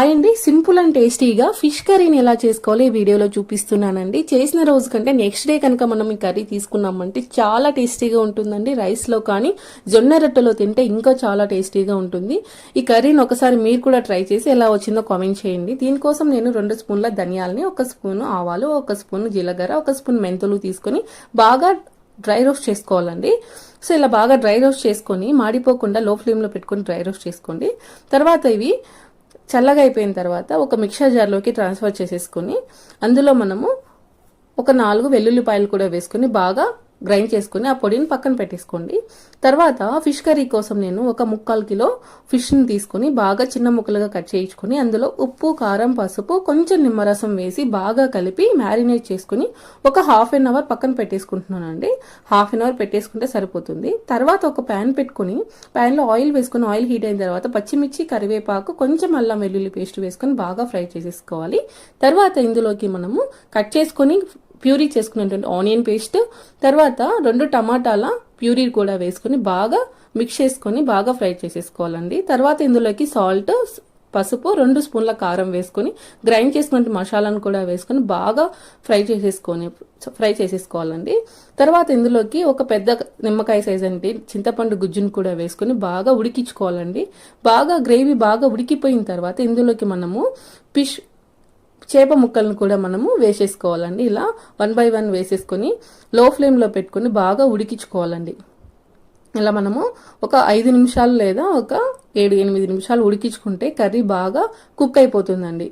అండి simple and టేస్టీగా fish కర్రీని ఎలా చేసుకోవాలో ఈ వీడియోలో చూపిస్తున్నానండి. చేసిన రోజు కంటే నెక్స్ట్ డే కనుక మనం ఈ కర్రీ తీసుకున్నామంటే చాలా టేస్టీగా ఉంటుందండి. రైస్లో కానీ జొన్న రొట్టెలో తింటే ఇంకా చాలా టేస్టీగా ఉంటుంది. ఈ కర్రీని ఒకసారి మీరు కూడా ట్రై చేసి ఎలా వచ్చిందో కామెంట్ చేయండి. దీనికోసం నేను 2 స్పూన్ల ధనియాలని, 1 స్పూన్ ఆవాలు, 1 స్పూన్ జీలకర్ర, 1 స్పూన్ మెంతులు తీసుకొని బాగా డ్రై రోస్ట్ చేసుకోవాలండి. సో ఇలా బాగా డ్రై రోస్ట్ చేసుకొని మాడిపోకుండా లో ఫ్లేమ్లో పెట్టుకొని డ్రై రోస్ట్ చేసుకోండి. తర్వాత ఇవి చల్లగా అయిపోయిన తర్వాత ఒక మిక్సర్ జార్లోకి ట్రాన్స్ఫర్ చేసేసుకొని అందులో మనము ఒక 4 వెల్లుల్లిపాయలు కూడా వేసుకొని బాగా గ్రైండ్ చేసుకుని ఆ పొడిని పక్కన పెట్టేసుకోండి. తర్వాత ఫిష్ కర్రీ కోసం నేను ఒక 3/4 కిలో ఫిష్ని తీసుకుని బాగా చిన్న ముక్కలుగా కట్ చేయించుకొని అందులో ఉప్పు, కారం, పసుపు, కొంచెం నిమ్మరసం వేసి బాగా కలిపి మ్యారినేట్ చేసుకుని ఒక హాఫ్ అన్ అవర్ పక్కన పెట్టేసుకుంటున్నానండి. హాఫ్ అన్ అవర్ పెట్టేసుకుంటే సరిపోతుంది. తర్వాత ఒక ప్యాన్ పెట్టుకుని ప్యాన్లో ఆయిల్ వేసుకుని ఆయిల్ హీట్ అయిన తర్వాత పచ్చిమిర్చి, కరివేపాకు, కొంచెం అల్లం వెల్లుల్లి పేస్ట్ వేసుకొని బాగా ఫ్రై చేసేసుకోవాలి. తర్వాత ఇందులోకి మనము కట్ చేసుకొని ప్యూరీ చేసుకున్నటువంటి ఆనియన్ పేస్ట్, తర్వాత 2 టమాటాల ప్యూరీ కూడా వేసుకుని బాగా మిక్స్ చేసుకొని బాగా ఫ్రై చేసేసుకోవాలండి. తర్వాత ఇందులోకి సాల్ట్, పసుపు, 2 స్పూన్ల కారం వేసుకొని గ్రైండ్ చేసుకున్న మసాలాను కూడా వేసుకొని బాగా ఫ్రై చేసేసుకోవాలండి. తర్వాత ఇందులోకి ఒక పెద్ద నిమ్మకాయ సైజ్ అంటే చింతపండు గుజ్జును కూడా వేసుకొని బాగా ఉడికించుకోవాలండి. బాగా గ్రేవీ బాగా ఉడికిపోయిన తర్వాత ఇందులోకి మనము చేప ముక్కలను కూడా మనము వేసేసుకోవాలండి. ఇలా 1 by 1 వేసేసుకొని లో ఫ్లేమ్లో పెట్టుకొని బాగా ఉడికించుకోవాలండి. ఇలా మనము ఒక 5 నిమిషాలు లేదా ఒక 7-8 నిమిషాలు ఉడికించుకుంటే కర్రీ బాగా కుక్ అయిపోతుందండి.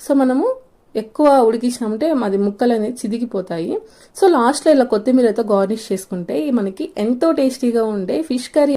సో మనము ఎక్కువ ఉడికించినామంటే అది ముక్కలు అనేది చిదిగిపోతాయి. సో లాస్ట్లో ఇలా కొత్తిమీరతో గార్నిష్ చేసుకుంటే మనకి ఎంతో టేస్టీగా ఉండే ఫిష్ కర్రీ